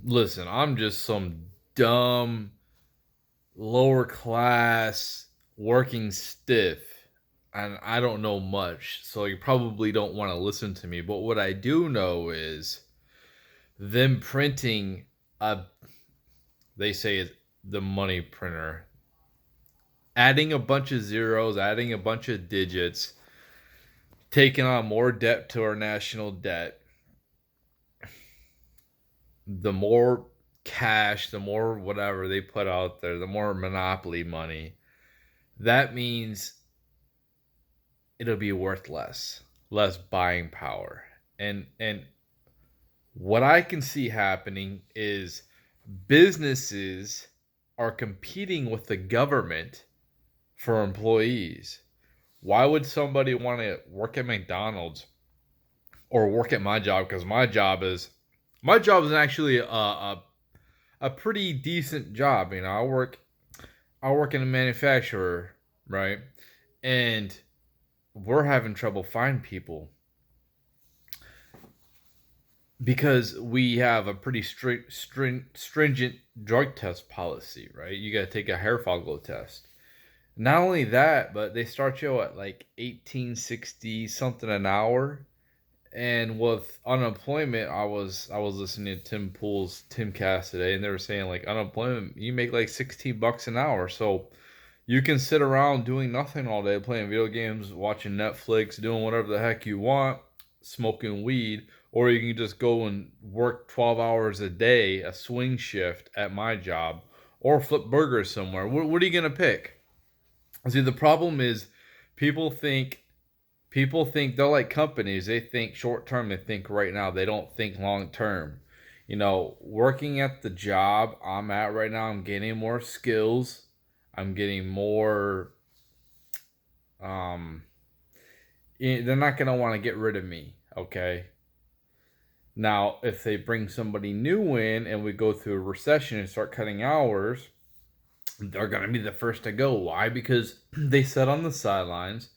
listen, I'm just some dumb, lower class, working stiff, and I don't know much, so you probably don't wanna listen to me, but what I do know is them printing a they say it's the money printer, adding a bunch of zeros, adding a bunch of digits, taking on more debt to our national debt. The more cash, the more whatever they put out there, the more monopoly money. That means it'll be worth less buying power. And what I can see happening is businesses are competing with the government for employees. Why would somebody want to work at McDonald's or work at my job? Because my job is actually a pretty decent job. I work in a manufacturer, right? And we're having trouble finding people because we have a pretty stringent drug test policy, right? You got to take a hair follicle test. Not only that, but they start you at like 1860 something an hour. And with unemployment, I was listening to Tim Pool's Timcast today, and they were saying like unemployment, you make like 16 bucks an hour. So you can sit around doing nothing all day, playing video games, watching Netflix, doing whatever the heck you want, smoking weed, or you can just go and work 12 hours a day, a swing shift at my job, or flip burgers somewhere. What are you gonna pick? See, the problem is people think people think they're like companies. They think short term. They think right now. They don't think long term. Working at the job I'm at right now, I'm getting more skills. I'm getting more. Um, they're not gonna want to get rid of me. Okay. Now, if they bring somebody new in and we go through a recession and start cutting hours, they're gonna be the first to go. Why? Because they sit on the sidelines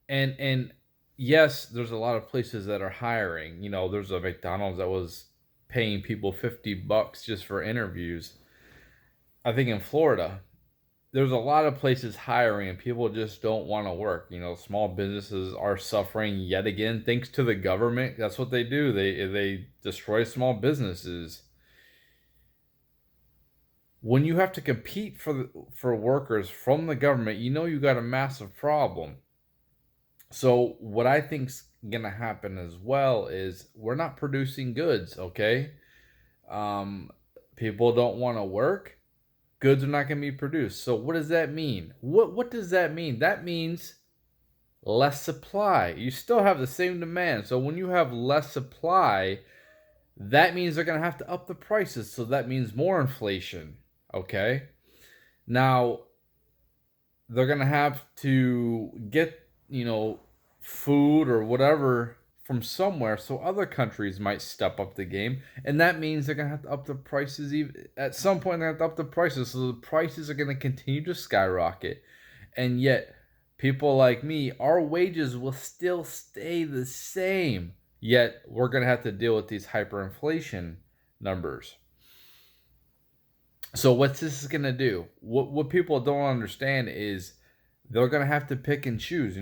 and yes, there's a lot of places that are hiring. There's a McDonald's that was paying people $50 just for interviews. I think in Florida, there's a lot of places hiring and people just don't want to work. Small businesses are suffering yet again thanks to the government. That's what they do. They destroy small businesses. When you have to compete for workers from the government, you got a massive problem. So what I think's gonna happen as well is we're not producing goods, okay? Um, People don't want to work. Goods are not gonna be produced. So what does that mean? What does that mean? That means less supply. You still have the same demand. So when you have less supply, that means they're gonna have to up the prices. So that means more inflation. Okay. Now they're gonna have to get food or whatever from somewhere, so other countries might step up the game, and that means they're gonna have to up the prices. Even at some point, they have to up the prices, so the prices are gonna continue to skyrocket, and yet people like me, our wages will still stay the same. Yet we're gonna have to deal with these hyperinflation numbers. So what's this gonna do? What people don't understand is they're gonna have to pick and choose.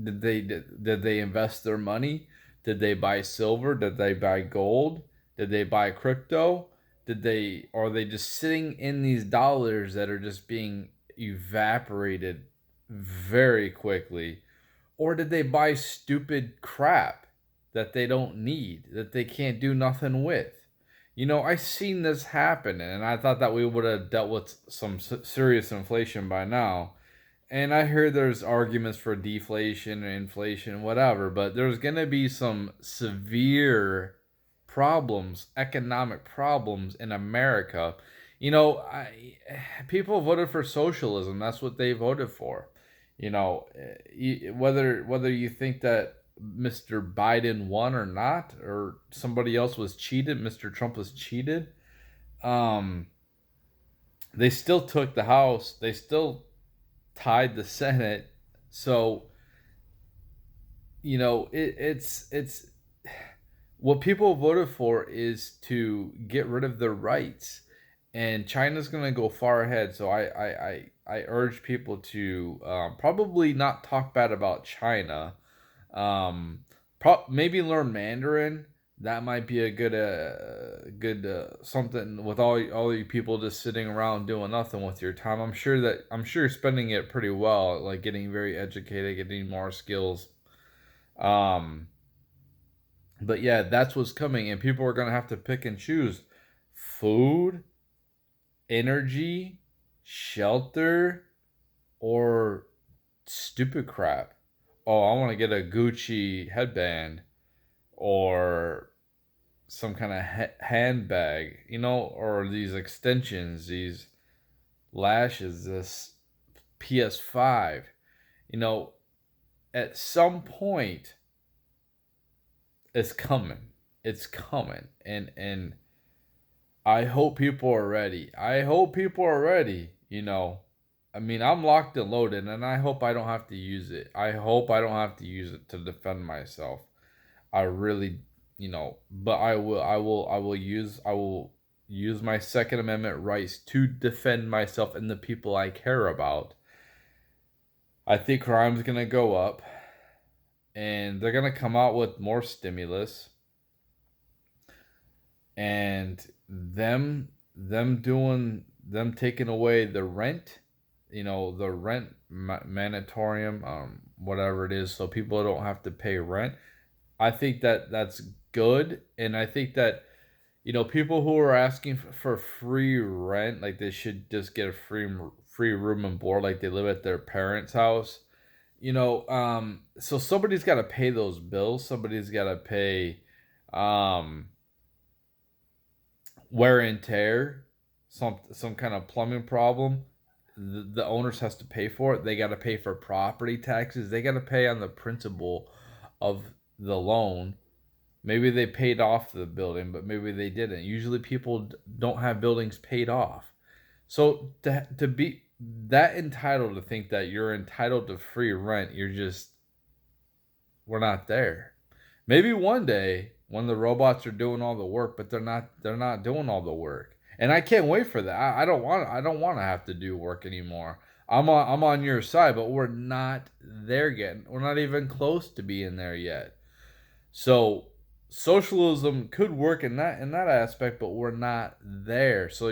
Did they invest their money? Did they buy silver? Did they buy gold? Did they buy crypto? Are they just sitting in these dollars that are just being evaporated very quickly? Or did they buy stupid crap that they don't need, that they can't do nothing with? I seen this happen, and I thought that we would have dealt with some serious inflation by now. And I heard there's arguments for deflation and inflation, whatever, but there's going to be some severe problems, economic problems in America. People voted for socialism. That's what they voted for. Whether you think that Mr. Biden won or not, or somebody else was cheated, Mr. Trump was cheated. Um, they still took the House. They still tied the Senate. So it's what people voted for is to get rid of their rights, and China's going to go far ahead. So I urge people to probably not talk bad about China. Maybe learn Mandarin. That might be a good something with all you people just sitting around doing nothing with your time. I'm sure you're spending it pretty well, like getting very educated, getting more skills. Um, but yeah, that's what's coming, and people are gonna have to pick and choose food, energy, shelter, or stupid crap. Oh, I want to get a Gucci headband or some kind of handbag, or these extensions, these lashes, this PS5. You know, at some point, it's coming. It's coming, and I hope people are ready. I hope people are ready. I mean, I'm locked and loaded, and I hope I don't have to use it. I hope I don't have to use it to defend myself. I really, but I will use my Second Amendment rights to defend myself and the people I care about. I think crime's gonna go up, and they're gonna come out with more stimulus, and them taking away the rent, the rent manatorium, whatever it is, so people don't have to pay rent. I think that that's good, and I think that people who are asking for free rent, like they should just get a free room and board, like they live at their parents' house. So somebody's got to pay those bills. Somebody's got to pay um, wear and tear, some kind of plumbing problem. The owners has to pay for it. They got to pay for property taxes. They got to pay on the principal of the loan. Maybe they paid off the building, but maybe they didn't. Usually people don't have buildings paid off. So to be that entitled to think that you're entitled to free rent, we're not there. Maybe one day when the robots are doing all the work, but they're not doing all the work. And I can't wait for that. I don't want to have to do work anymore. I'm on your side, but we're not there yet. We're not even close to being there yet. So socialism could work in that aspect, but we're not there. So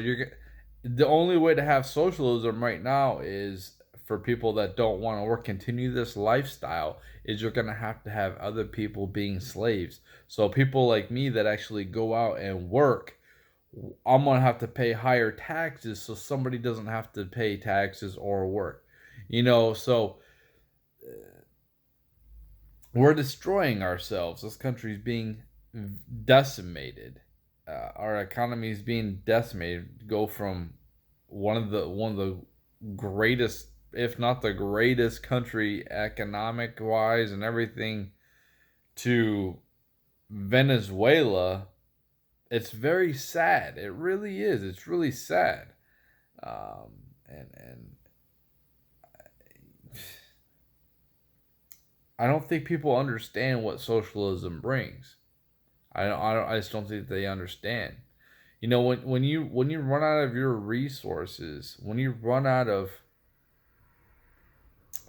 the only way to have socialism right now is for people that don't want to work, continue this lifestyle, is you're gonna have to have other people being slaves. So people like me that actually go out and work, I'm gonna have to pay higher taxes so somebody doesn't have to pay taxes or work. So we're destroying ourselves. This country's being decimated. Our economy is being decimated. Go from one of the greatest, if not the greatest country economic wise and everything, to Venezuela. It's very sad. It really is. It's really sad. And I don't think people understand what socialism brings. I just don't think they understand. When you run out of your resources, when you run out of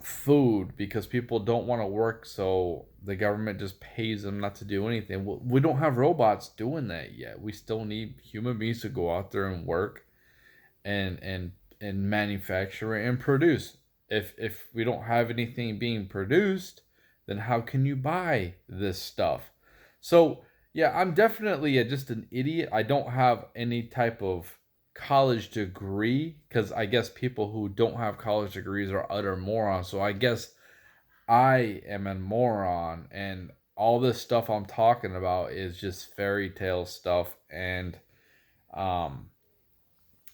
food because people don't want to work, so the government just pays them not to do anything. We don't have robots doing that yet. We still need human beings to go out there and work and manufacture and produce. If we don't have anything being produced, then how can you buy this stuff? So yeah, I'm definitely just an idiot. I don't have any type of college degree, because I guess people who don't have college degrees are utter morons. So I guess I am a moron, and all this stuff I'm talking about is just fairy tale stuff, and um,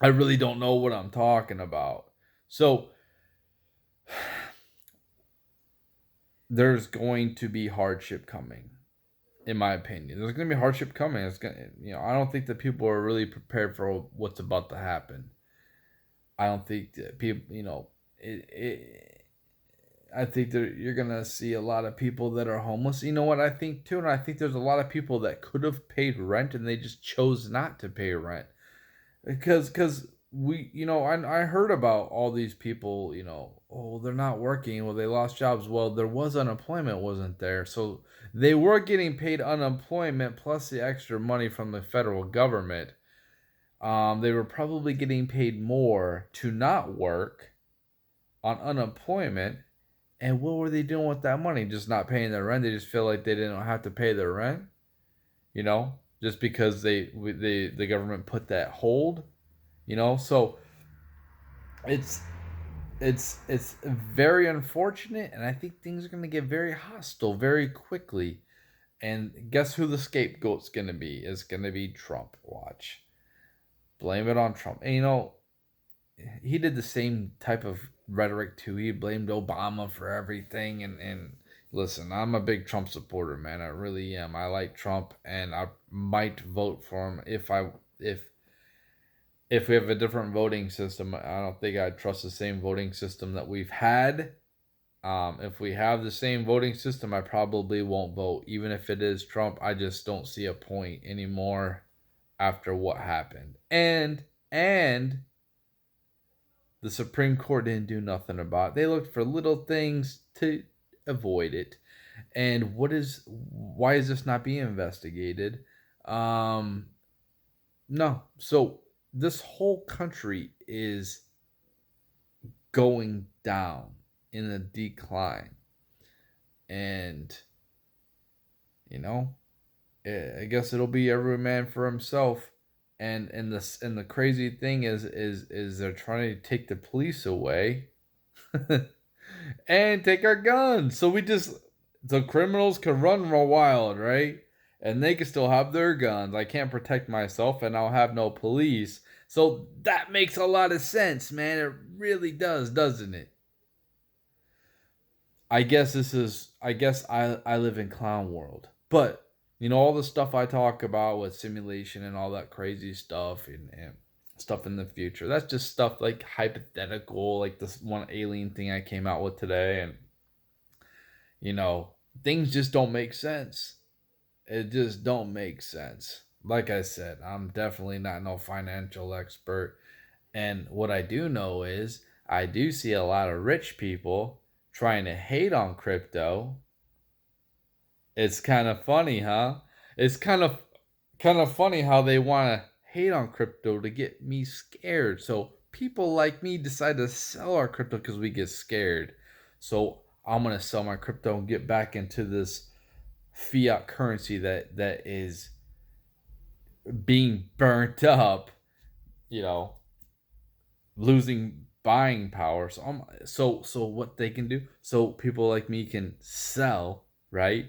I really don't know what I'm talking about. So there's going to be hardship coming, in my opinion. There's going to be hardship coming. I don't think that people are really prepared for what's about to happen. I don't think that people, it I think that you're gonna see a lot of people that are homeless. You know what I think too, and I think there's a lot of people that could have paid rent and they just chose not to pay rent because we, I heard about all these people. Oh, they're not working. Well, they lost jobs. Well, there was unemployment, wasn't there? So they were getting paid unemployment plus the extra money from the federal government. They were probably getting paid more to not work on unemployment. And what were they doing with that money? Just not paying their rent. They just feel like they didn't have to pay their rent, just because the government put that hold, So it's it's very unfortunate, and I think things are going to get very hostile very quickly. And guess who the scapegoat's going to be? It's going to be Trump. Watch. Blame it on Trump. And he did the same type of rhetoric too. He blamed Obama for everything, and listen, I'm a big Trump supporter, man. I really am. I like Trump, and I might vote for him if we have a different voting system. I don't think I'd trust the same voting system that we've had. If we have the same voting system, I probably won't vote, even if it is Trump. I just don't see a point anymore after what happened, and the Supreme Court didn't do nothing about it. They looked for little things to avoid it. And why is this not being investigated? No. So this whole country is going down in a decline. And, I guess it'll be every man for himself. And the crazy thing is they're trying to take the police away and take our guns. So the criminals can run real wild, right? And they can still have their guns. I can't protect myself, and I'll have no police. So that makes a lot of sense, man. It really does, doesn't it? I guess I live in clown world. But all the stuff I talk about with simulation and all that crazy stuff and stuff in the future, that's just stuff like hypothetical, like this one alien thing I came out with today. And things just don't make sense. It just don't make sense. Like I said, I'm definitely not no financial expert. And what I do know is I do see a lot of rich people trying to hate on crypto. It's kind of funny, huh? It's kind of funny how they want to hate on crypto to get me scared. So people like me decide to sell our crypto because we get scared. So I'm gonna sell my crypto and get back into this fiat currency that is being burnt up. You know, losing buying power. So what they can do? So people like me can sell, right?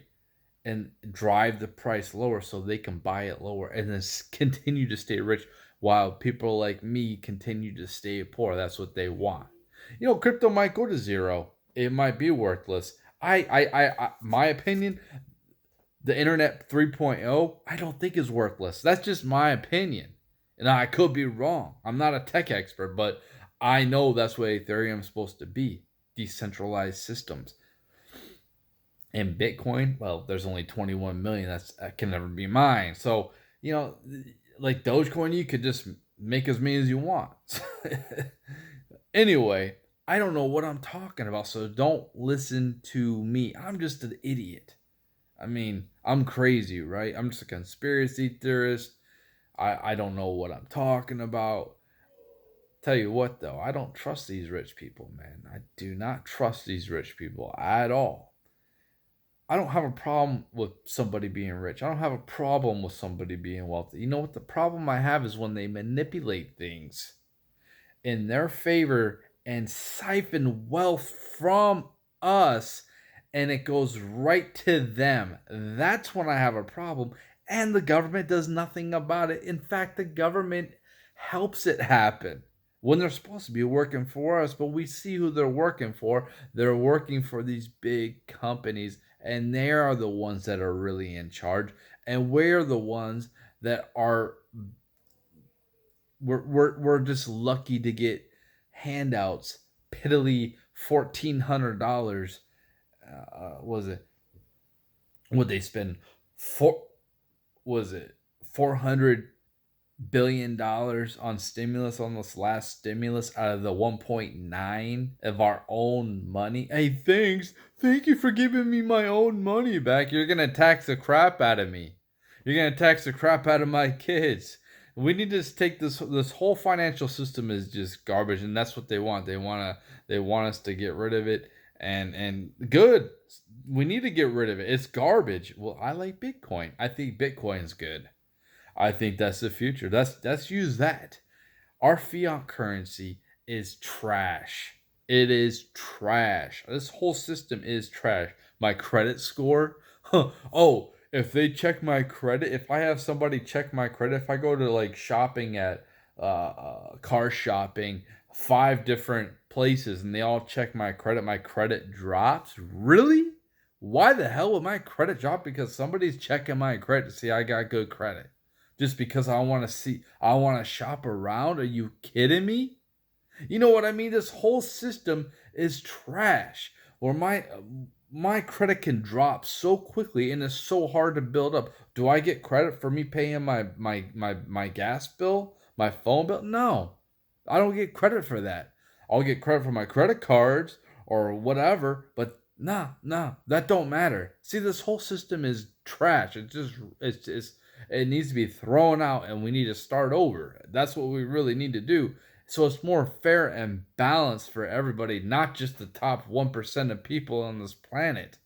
And drive the price lower so they can buy it lower and then continue to stay rich while people like me continue to stay poor. That's what they want. Crypto might go to zero. It might be worthless. My opinion, the internet 3.0, I don't think is worthless. That's just my opinion. And I could be wrong. I'm not a tech expert, but I know that's what Ethereum is supposed to be. Decentralized systems. And Bitcoin, well, there's only 21 million. That can never be mine. So, like Dogecoin, you could just make as many as you want. Anyway, I don't know what I'm talking about, so don't listen to me. I'm just an idiot. I mean, I'm crazy, right? I'm just a conspiracy theorist. I don't know what I'm talking about. Tell you what, though, I don't trust these rich people, man. I do not trust these rich people at all. I don't have a problem with somebody being rich. I don't have a problem with somebody being wealthy. You know what the problem I have is when they manipulate things in their favor and siphon wealth from us and it goes right to them. That's when I have a problem. And the government does nothing about it. In fact, the government helps it happen when they're supposed to be working for us, but we see who they're working for. They're working for these big companies, and they are the ones that are really in charge. And we're the ones that are we're just lucky to get handouts piddly $1,400. Was it? Would they spend four? Was it $400 billion on stimulus on this last stimulus out of the 1.9 of our own money? Hey, thank you for giving me my own money back. You're gonna tax the crap out of me. You're gonna tax the crap out of my kids. We need to take this whole financial system is just garbage, and that's what they want. They want us to get rid of it, and good. We need to get rid of it. It's garbage. Well, I like Bitcoin. I think Bitcoin's good. I think that's the future. Let's use that. Our fiat currency is trash. It is trash. This whole system is trash. My credit score. Huh. Oh, if they check my credit, if I have somebody check my credit, if I go to like shopping at car shopping, 5 different places, and they all check my credit drops. Really? Why the hell would my credit drop? Because somebody's checking my credit to see I got good credit. Just because I want to shop around. Are you kidding me? You know what I mean? This whole system is trash. Or my credit can drop so quickly and it's so hard to build up. Do I get credit for me paying my gas bill, my phone bill? No. I don't get credit for that. I'll get credit for my credit cards or whatever, but nah, that don't matter. See, this whole system is trash. It needs to be thrown out and we need to start over. That's what we really need to do. So it's more fair and balanced for everybody, not just the top 1% of people on this planet.